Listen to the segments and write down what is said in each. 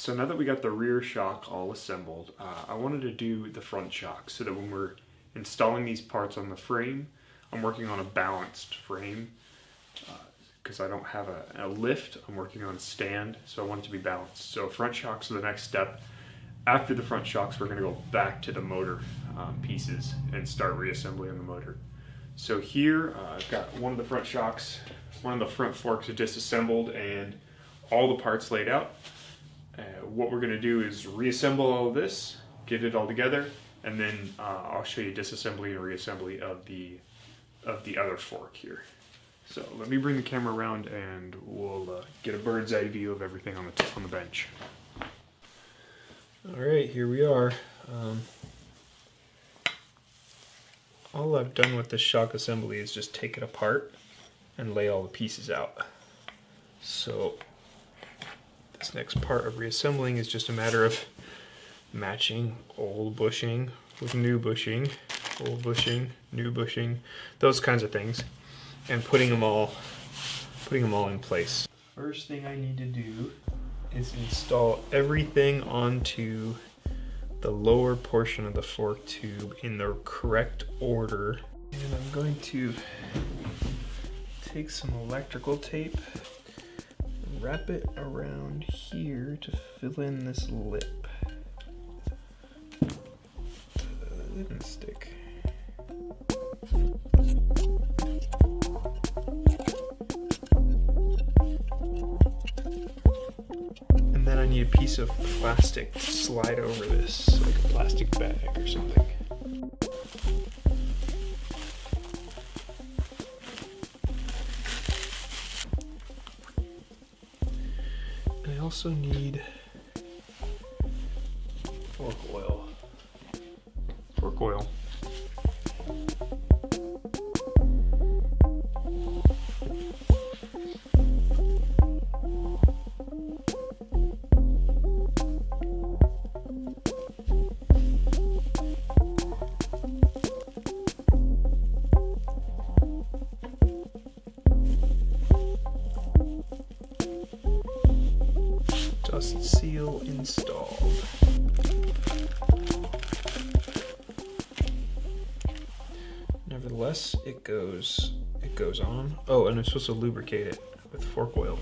So now that we got the rear shock all assembled, I wanted to do the front shock so that when we're installing these parts on the frame, I'm working on a balanced frame because I don't have a lift. I'm working on a stand, so I want it to be balanced. So front shocks are the next step. After the front shocks, we're going to go back to the motor pieces and start reassembling the motor. So here I've got one of the front shocks, one of the front forks are disassembled and all the parts laid out. What we're going to do is reassemble all of this, get it all together, and then I'll show you disassembly and reassembly of the other fork here. So let me bring the camera around and we'll get a bird's eye view of everything on the bench. All right, here we are. All I've done with this shock assembly is just take it apart and lay all the pieces out. So this next part of reassembling is just a matter of matching old bushing with new bushing, old bushing, new bushing, those kinds of things, and putting them all in place. First thing I need to do is install everything onto the lower portion of the fork tube in the correct order. And I'm going to take some electrical tape, wrap it around here to fill in this lip. It didn't stick. And then I need a piece of plastic to slide over this, like a plastic bag or something. And I also need fork oil. Fork oil. Dust seal installed. Nevertheless, it goes on. Oh, and I'm supposed to lubricate it with fork oil.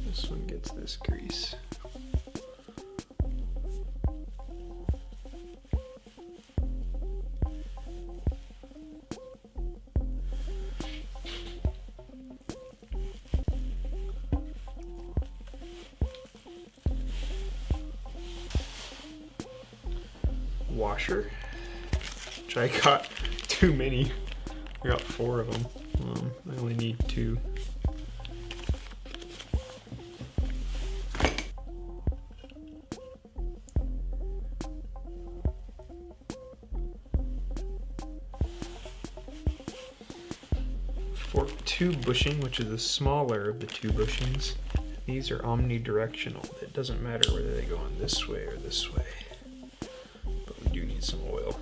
This one gets this grease. Washer, which I got too many. I got 4 of them. I only need 2. Fork 2 bushing, which is the smaller of the 2 bushings. These are omnidirectional. It doesn't matter whether they go on this way or this way. But we do need some oil.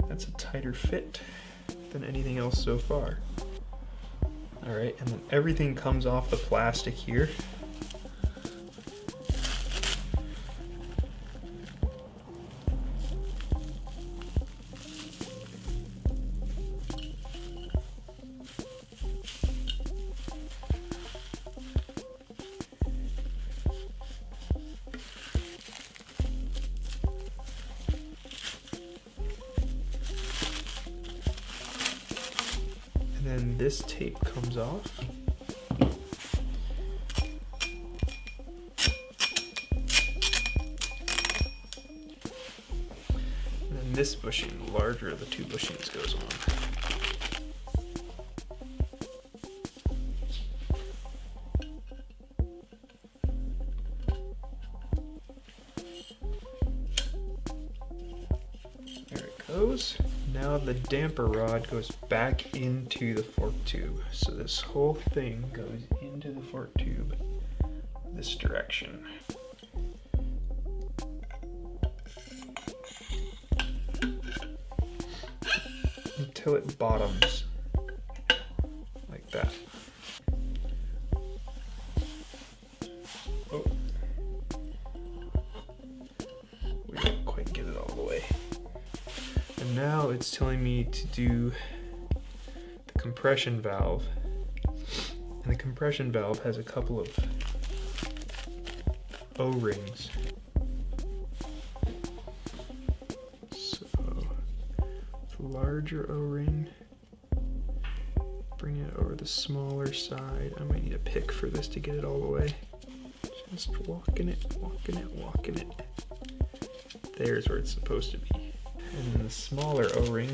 That's a tighter fit than anything else so far. Alright, and then everything comes off the plastic here. And then this tape comes off. And then this bushing, the larger of the 2 bushings, goes on. There it goes. Now the damper rod goes back into the fork tube. So this whole thing goes into the fork tube this direction. Until it bottoms like that. Oh. We don't quite get it all the way. And now it's telling me to do the compression valve. And the compression valve has a couple of O-rings. So, the larger O-ring, bring it over the smaller side. I might need a pick for this to get it all the way. Just walking it, walking it, walking it. There's where it's supposed to be. And then the smaller O-ring,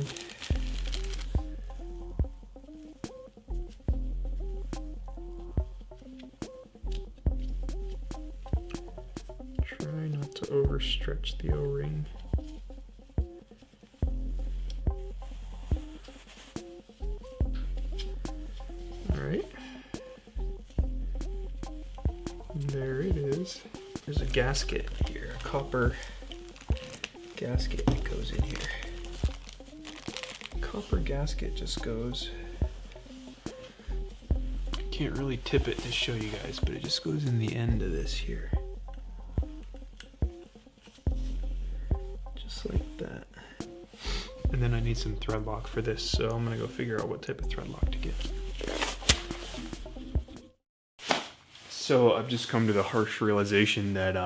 try not to overstretch the O-ring. Alright. There it is. There's a gasket here, a copper gasket that goes in here. Copper gasket just goes, can't really tip it to show you guys, but it just goes in the end of this here. Just like that. And then I need some thread lock for this, so I'm gonna go figure out what type of thread lock to get. So I've just come to the harsh realization that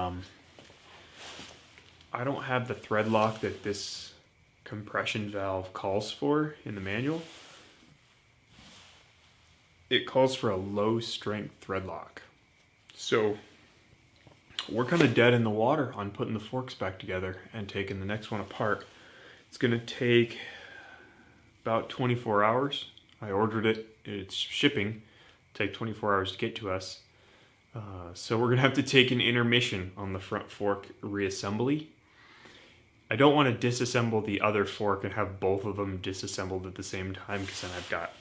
I don't have the thread lock that this compression valve calls for in the manual. It calls for a low strength thread lock. So we're kind of dead in the water on putting the forks back together and taking the next one apart. It's gonna take about 24 hours. I ordered it, it's shipping, take 24 hours to get to us. So we're gonna have to take an intermission on the front fork reassembly. I don't want to disassemble the other fork and have both of them disassembled at the same time, because then I've got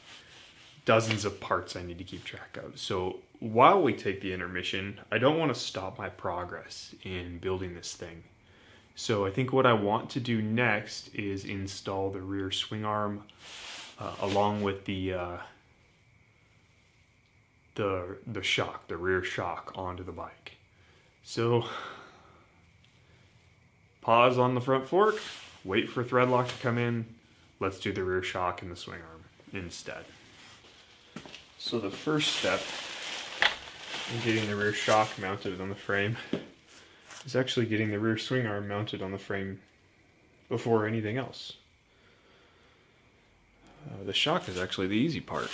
dozens of parts I need to keep track of. So while we take the intermission, I don't want to stop my progress in building this thing. So I think what I want to do next is install the rear swing arm along with the shock, the rear shock onto the bike. So pause on the front fork, wait for thread lock to come in. Let's do the rear shock and the swing arm instead. So the first step in getting the rear shock mounted on the frame is actually getting the rear swing arm mounted on the frame before anything else. The shock is actually the easy part.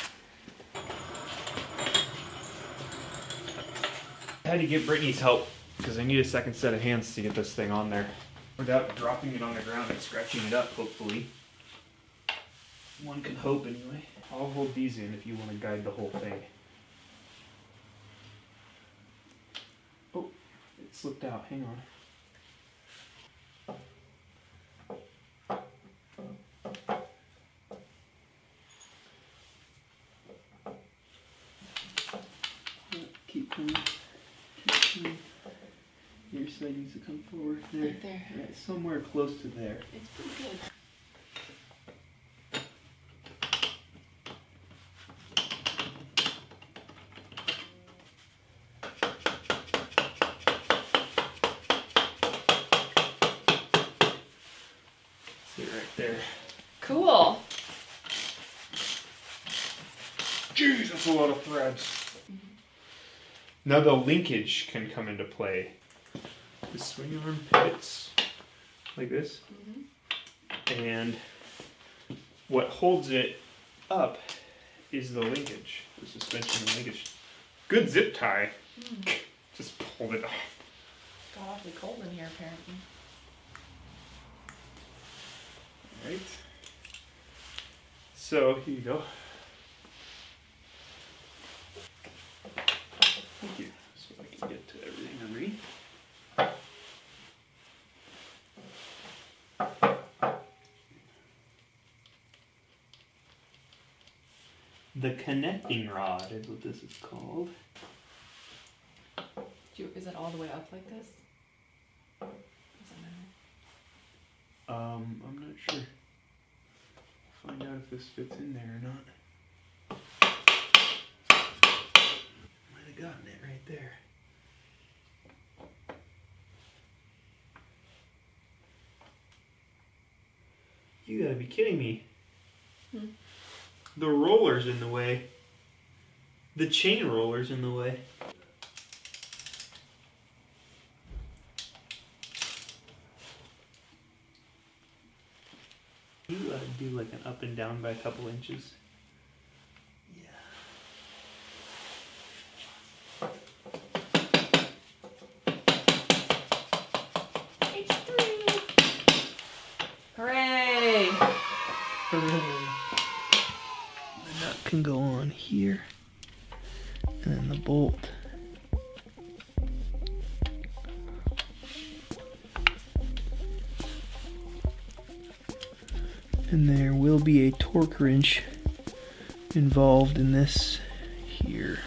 I had to get Brittany's help because I need a second set of hands to get this thing on there without dropping it on the ground and scratching it up, hopefully. One can hope anyway. I'll hold these in if you want to guide the whole thing. Oh, it slipped out. Hang on. Keep coming. Your side needs to come forward. There. Right there. Right, somewhere close to there. It's pretty good. See it right there. Cool. Jeez, that's a lot of threads. Now the linkage can come into play. The swing arm pivots like this, and what holds it up is the linkage, the suspension linkage. Good zip tie. Just pulled it off. Got awfully cold in here, apparently. Right. So here you go. Thank you. So I can get to everything underneath. The connecting rod is what this is called. Is it all the way up like this? Doesn't matter. I'm not sure. I'll find out if this fits in there or not. Might have gotten it right there. You gotta be kidding me. The roller's in the way. The chain roller's in the way. You do like an up and down by a couple inches. Yeah. H3! Hooray! Hooray. The nut can go on here. And then the bolt. And there will be a torque wrench involved in this here.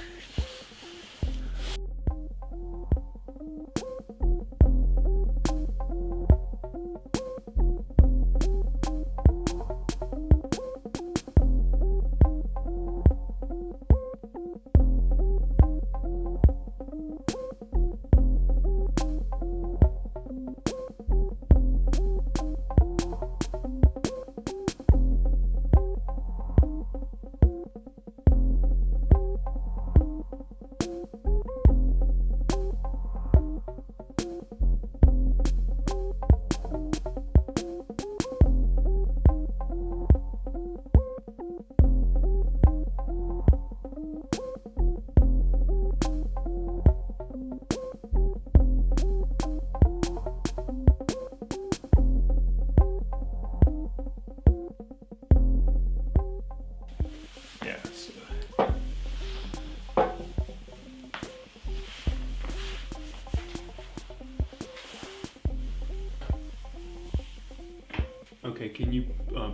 Okay, can you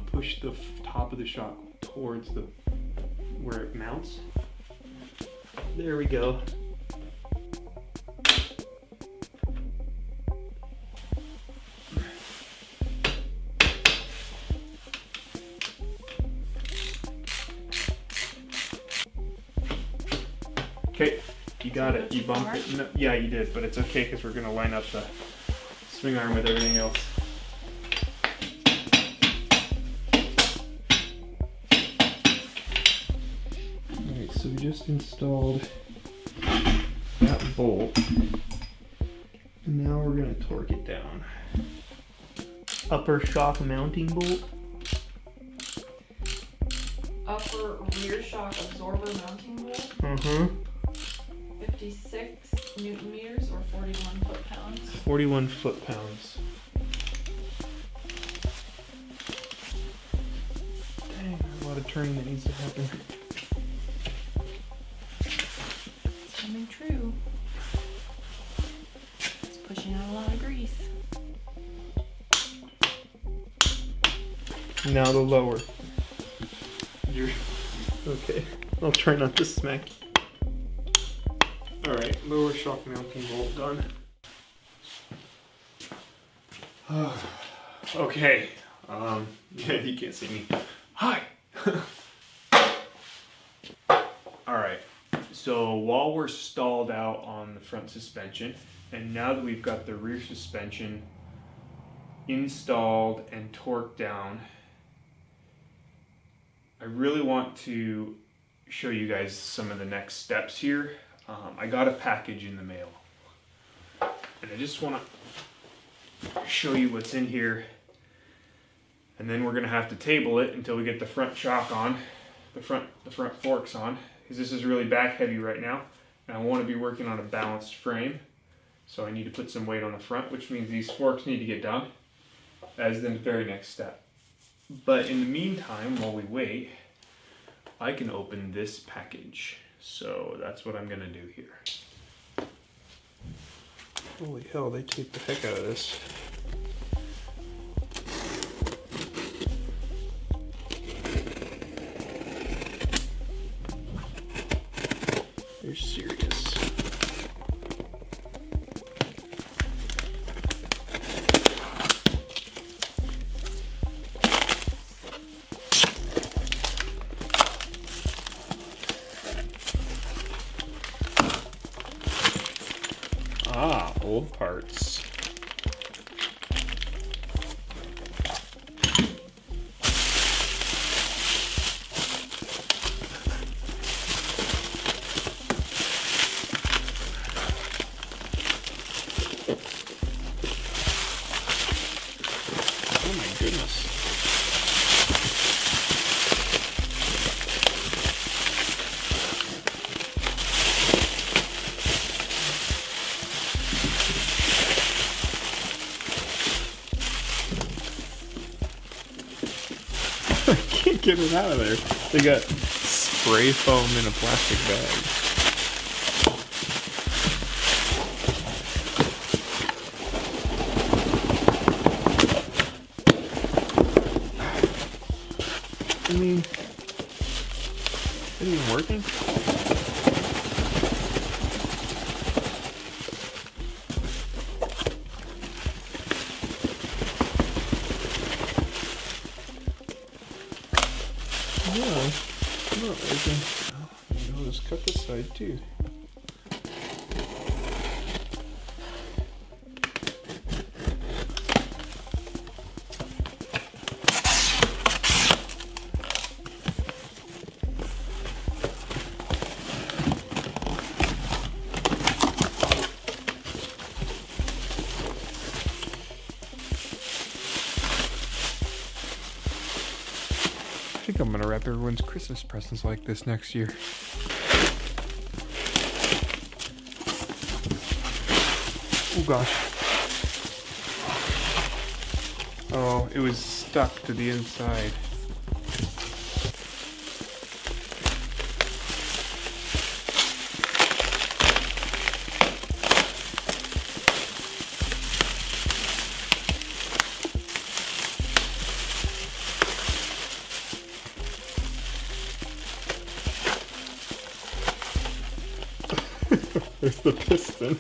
push the top of the shock towards the where it mounts? There we go. Okay, you got it. You bumped it. No, yeah, you did, but it's okay because we're going to line up the swing arm with everything else. Alright, so we just installed that bolt. And now we're going to torque it down. Upper shock mounting bolt. Upper rear shock absorber mounting bolt. 56 Newton meters or 41 foot-pounds. 41 foot-pounds. Dang, there's a lot of turning that needs to happen. It's coming true. It's pushing out a lot of grease. Now the lower. You're okay. I'll try not to smack. Alright, lower shock mounting bolt done. Okay. Yeah, you can't see me. Hi. Alright. So while we're stalled out on the front suspension, and now that we've got the rear suspension installed and torqued down, I really want to show you guys some of the next steps here. I got a package in the mail, and I just want to show you what's in here, and then we're going to have to table it until we get the front shock on, the front forks on, because this is really back heavy right now, and I want to be working on a balanced frame, so I need to put some weight on the front, which means these forks need to get done as the very next step. But in the meantime, while we wait, I can open this package. So that's what I'm gonna do here. Holy hell, they taped the heck out of this. They're serious. Ah, old parts. Oh my goodness. I can't get it out of there. They got spray foam in a plastic bag. I mean, is it even working? No, it's not working. Oh, I'll just cut this side too. I think I'm gonna wrap everyone's Christmas presents like this next year. Oh gosh. Oh, it was stuck to the inside. There's the piston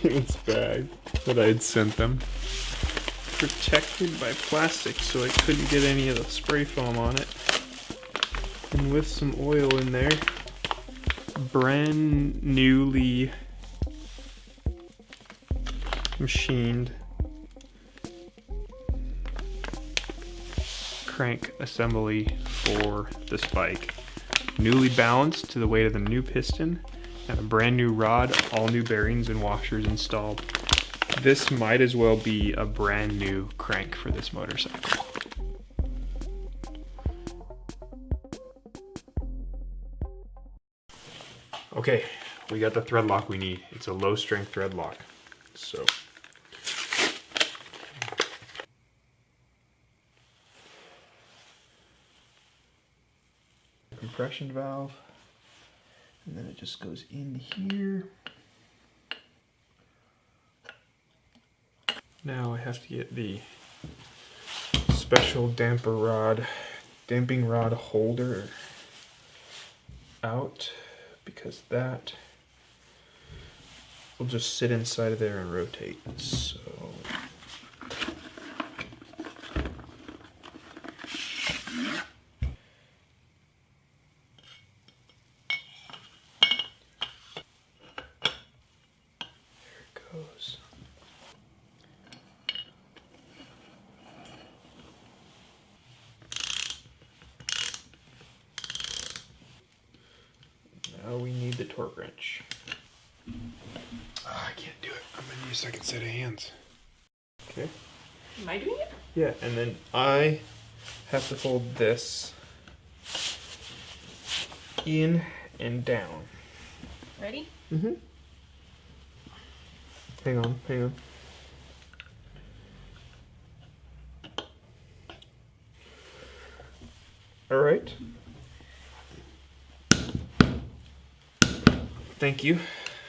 in its bag that I had sent them. Protected by plastic so I couldn't get any of the spray foam on it. And with some oil in there, brand newly machined crank assembly for this bike. Newly balanced to the weight of the new piston, and a brand new rod, all new bearings and washers installed. This might as well be a brand new crank for this motorcycle. Okay, we got the thread lock we need. It's a low strength thread lock. So compression valve, and then it just goes in here. Now I have to get the special damping rod holder out, because that will just sit inside of there and rotate. So goes. Now we need the torque wrench. I can't do it. I'm gonna need a second set of hands. Okay. Am I doing it? Yeah, and then I have to hold this in and down. Ready? Mm-hmm. Hang on, hang on. All right. Thank you.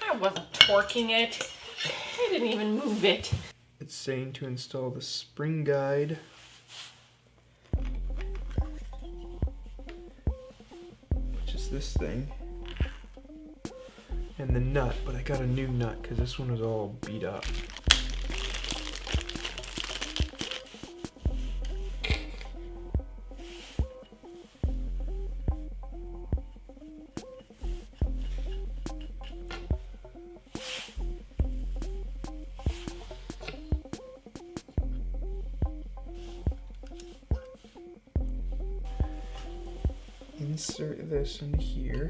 I wasn't torquing it. I didn't even move it. It's saying to install the spring guide. Which is this thing. and the nut, but I got a new nut because this one was all beat up. Insert this into here.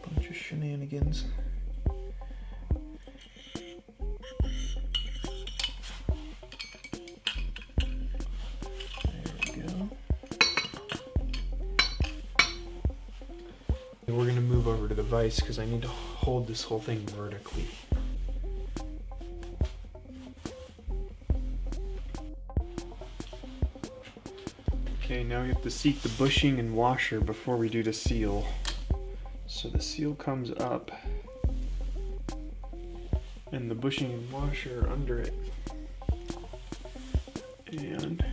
Bunch of shenanigans. There we go. We're gonna move over to the vise because I need to hold this whole thing vertically. Okay, now we have to seat the bushing and washer before we do the seal. So the seal comes up and the bushing and washer are under it. And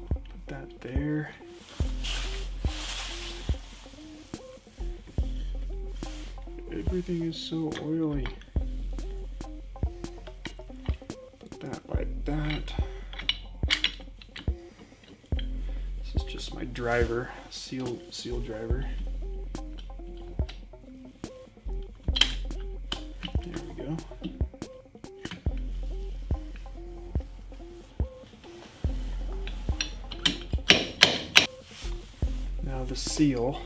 put that there. Everything is so oily. Put that like that. My driver, seal driver. There we go. Now the seal,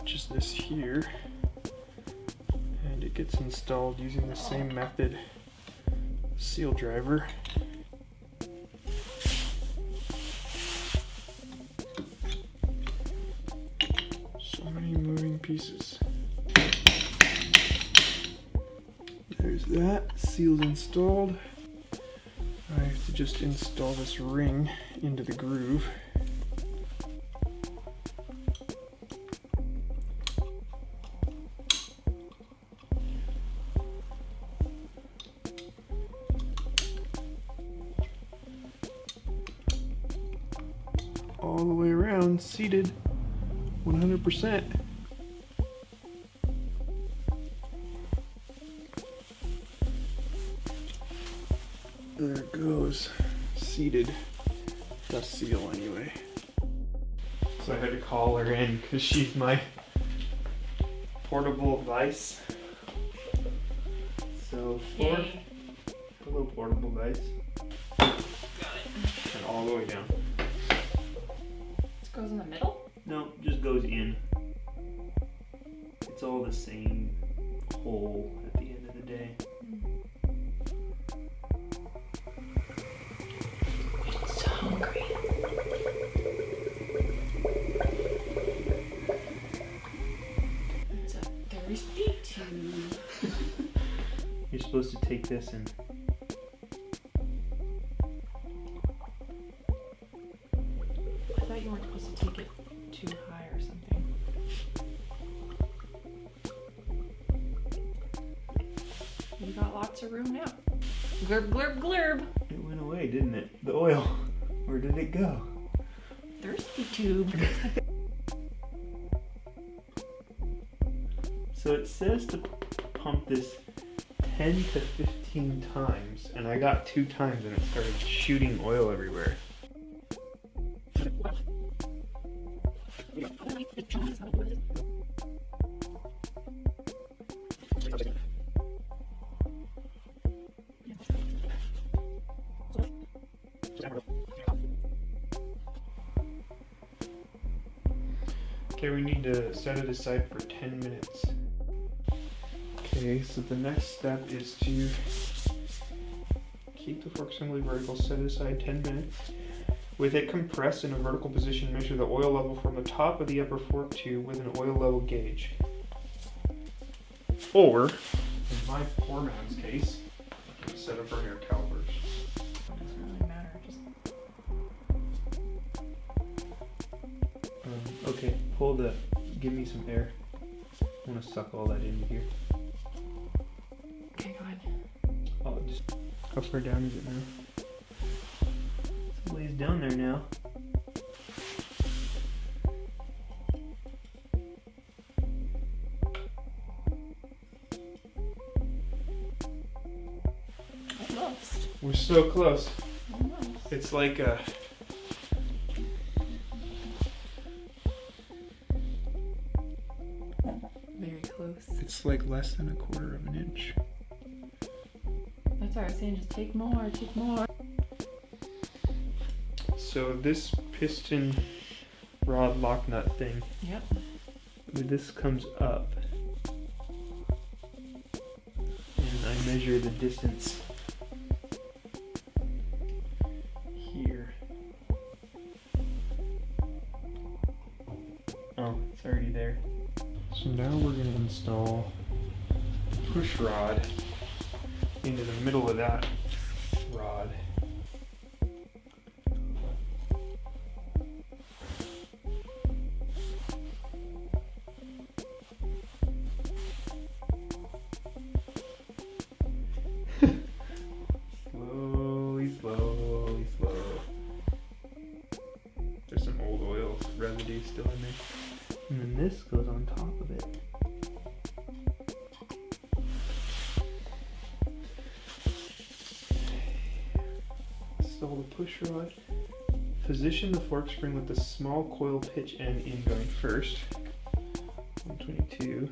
which is this here, and it gets installed using the same method, seal driver. Pieces. There's that, seal's installed. I have to just install this ring into the groove. All the way around, seated 100%. There it goes, seated, the seal anyway. So I had to call her in because she's my portable vise. So hello portable vise. Got it. And all the way down. This goes in the middle? No, just goes in. It's all the same hole at the end of the day. Hungry. It's a thirsty tube. You're supposed to take this and I thought you weren't supposed to take it too high or something. You got lots of room now. Glurb, glurb, glurb. it went away, didn't it? The oil. Where did it go? Thirsty tube. So it says to pump this 10 to 15 times, and I got 2 times and it started shooting oil everywhere. Okay, we need to set it aside for 10 minutes. Okay, so the next step is to keep the fork assembly vertical, set it aside 10 minutes. With it compressed in a vertical position, measure the oil level from the top of the upper fork tube with an oil level gauge. Or, in my poor man's case, set up our air calipers. Doesn't really matter. Just Okay, give me some air. I want to suck all that into here. okay, go ahead. Oh, just How far down is it now? It's a ways down there now. Almost. We're so close. Almost. It's like a... Very close. It's like less than 1/4 of an inch. That's why I was saying just take more, take more. So this piston rod lock nut thing, Yep. this comes up, and I measure the distance here. Oh, it's already there. So now we're going to install a push rod into the middle of that rod. Slowly, slowly, slow. There's some old oil residue still in there. And then this goes on top of it. Install the push rod. Position the fork spring with the small coil pitch end in going first. 122.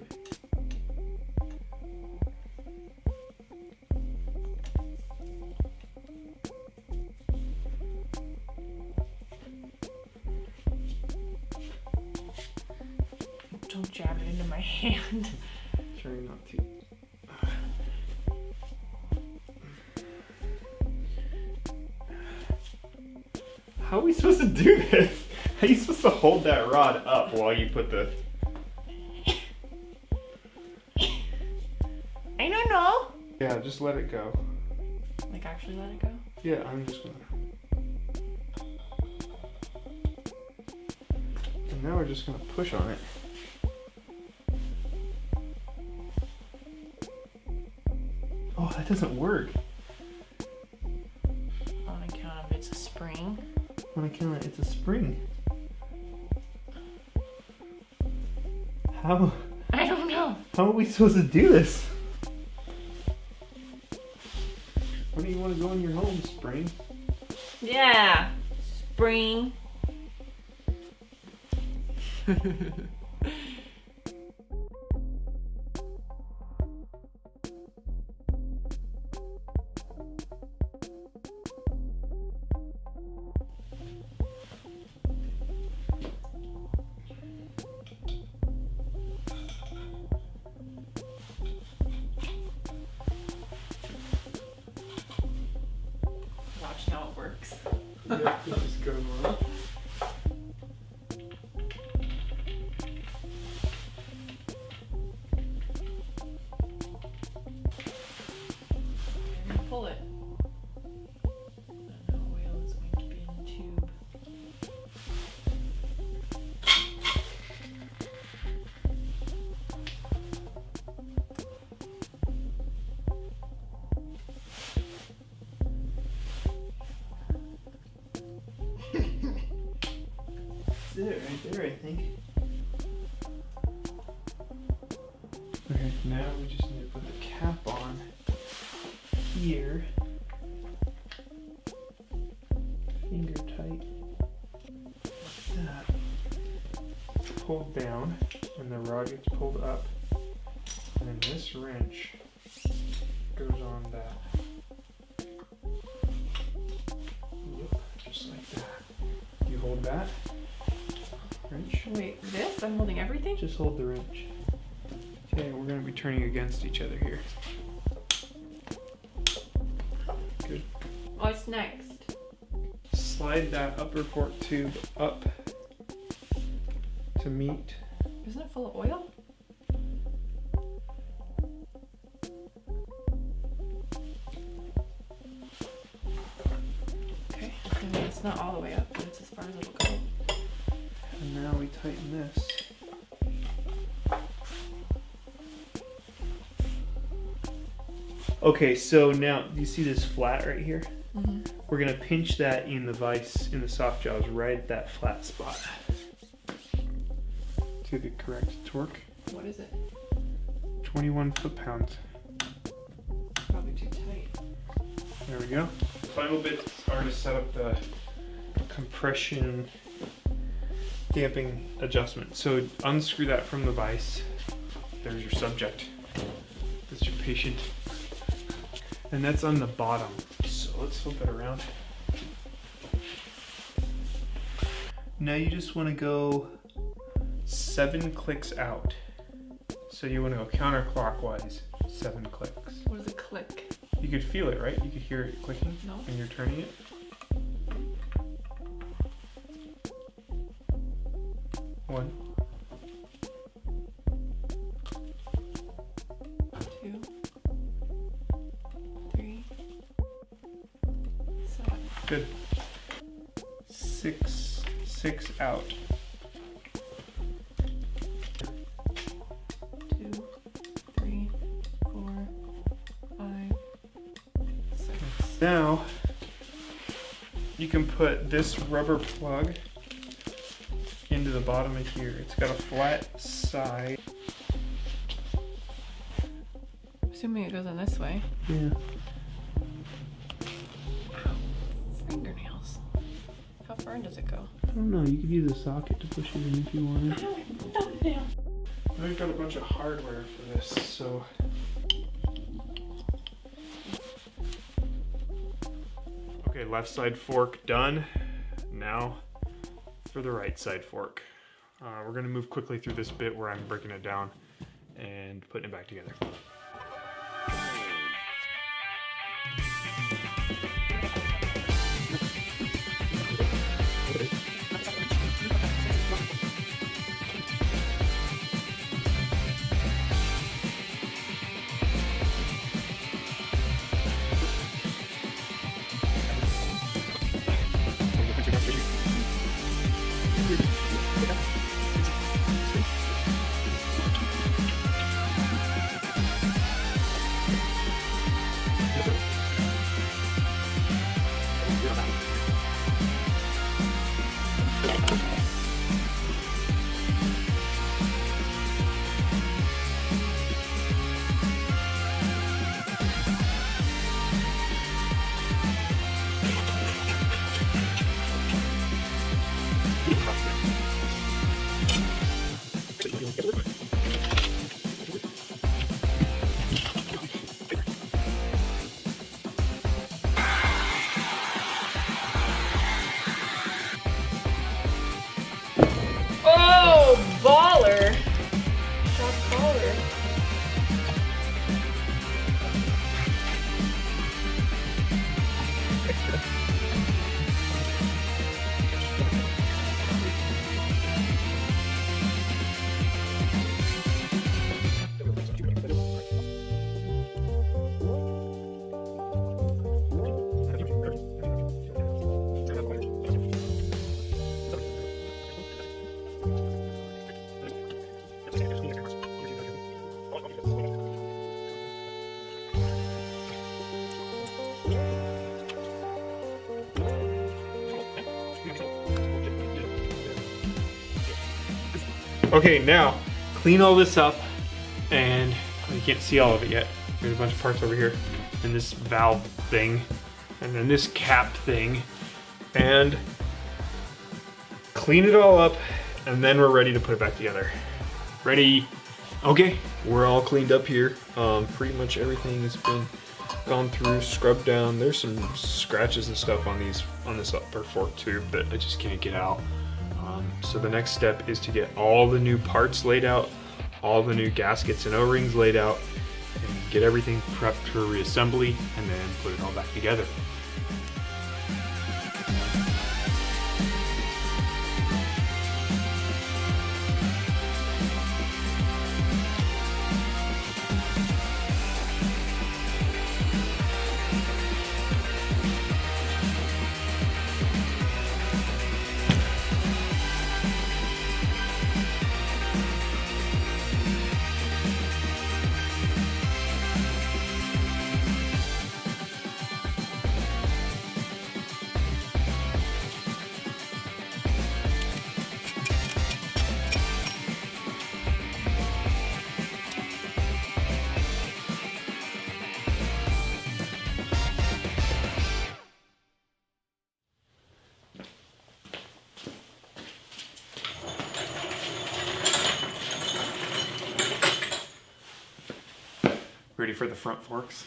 Don't jab it into my hand. Trying not to. How are we supposed to do this? How are you supposed to hold that rod up while you put the... I don't know. Yeah, just let it go. Like actually let it go? Yeah, I'm just gonna... And now we're just gonna push on it. Oh, that doesn't work. On account of it's a spring. On account of it's a spring. How I don't know. are we supposed to do this? Why do you want to go in your home, spring? Yeah. Spring. Watch how it works. Yeah, you just go on. And pull it. And the oil is going to be in the tube. That's it right there, I think. Okay, now we just need to put the cap on here. Finger tight. Like that. Pulled down, and the rod gets pulled up. And then this wrench goes on that. Yep, just like that. You hold that wrench. Wait, this? I'm holding everything? Just hold the wrench. Okay, we're going to be turning against each other here. Good. What's next? Slide that upper fork tube up to meet. Isn't it full of oil? Okay. I mean, it's not all the way up, but it's as far as it'll go. And now we tighten this. Okay, so now you see this flat right here? Mm-hmm. We're gonna pinch that in the vise, in the soft jaws, right at that flat spot. To the correct torque. What is it? 21 foot-pounds. Probably too tight. There we go. The final bits are to set up the compression damping adjustment. So unscrew that from the vise. There's your subject. That's your patient. And that's on the bottom. So let's flip it around. Now you just want to go 7 clicks out. So you want to go counterclockwise 7 clicks. What is a click? You could feel it, right? You could hear it clicking No. when you're turning it. 1, 2, 3, 7. good. 6 out. 2, 3, 4, 5, 6. Now you can put this rubber plug into the bottom of here. It's got a flat side. Assuming it goes in this way. Yeah. Fingernails. How far in does it go? I don't know. You could use a socket to push it in if you wanted. Down. I've got a bunch of hardware for this, so. Okay, left side fork done. Now for the right side fork. We're gonna move quickly through this bit where I'm breaking it down and putting it back together. Oh, baller! Shock collar. Okay, now clean all this up, and you can't see all of it yet. There's a bunch of parts over here, and this valve thing, and then this cap thing, and clean it all up, and then we're ready to put it back together. Ready? Okay, we're all cleaned up here. Pretty much everything has been gone through, scrubbed down. There's some scratches and stuff on this upper fork tube that I just can't get out. So the next step is to get all the new parts laid out, all the new gaskets and O-rings laid out, and get everything prepped for reassembly, and then put it all back together. ready for the front forks.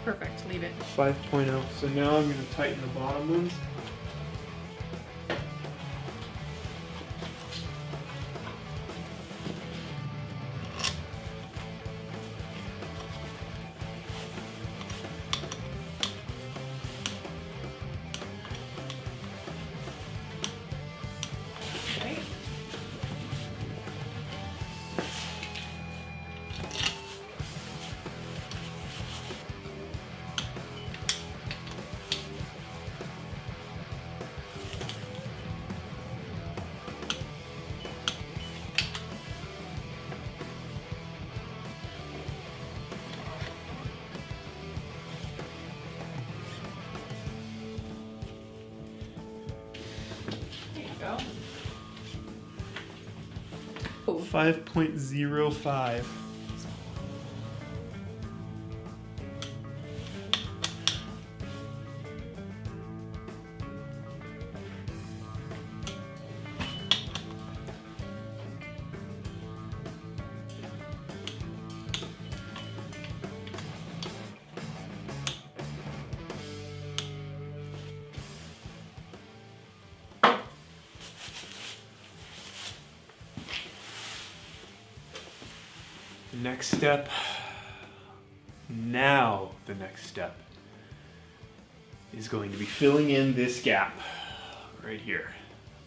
Perfect, leave it. 5.0. So now I'm going to tighten the bottom ones. Okay. There you go. Oh, 5.05. Next step. Now the next step is going to be filling in this gap right here.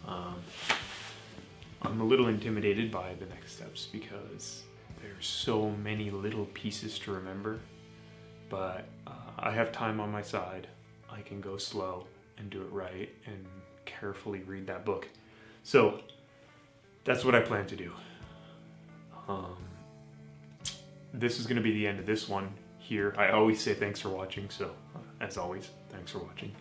I'm a little intimidated by the next steps because there's so many little pieces to remember, but I have time on my side. I can go slow and do it right and carefully read that book. So that's what I plan to do. This is going to be the end of this one here. I always say thanks for watching, so as always, thanks for watching.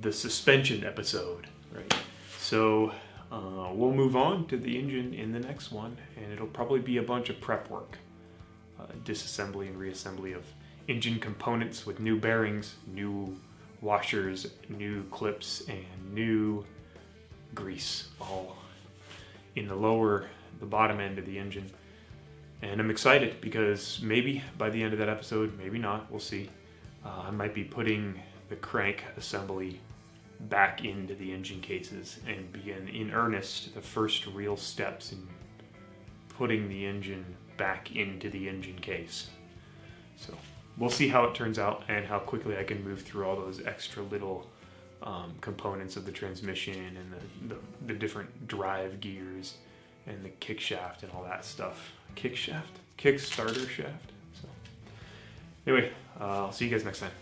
The suspension episode, right? So we'll move on to the engine in the next one, and it'll probably be a bunch of prep work. Disassembly and reassembly of engine components with new bearings, new washers, new clips, and new grease, all in the bottom end of the engine. And I'm excited because maybe by the end of that episode, maybe not, we'll see. I might be putting the crank assembly back into the engine cases and begin in earnest the first real steps in putting the engine back into the engine case. So we'll see how it turns out and how quickly I can move through all those extra little components of the transmission and the different drive gears and the kick shaft and all that stuff. Kick shaft? Kick starter shaft? So anyway, I'll see you guys next time.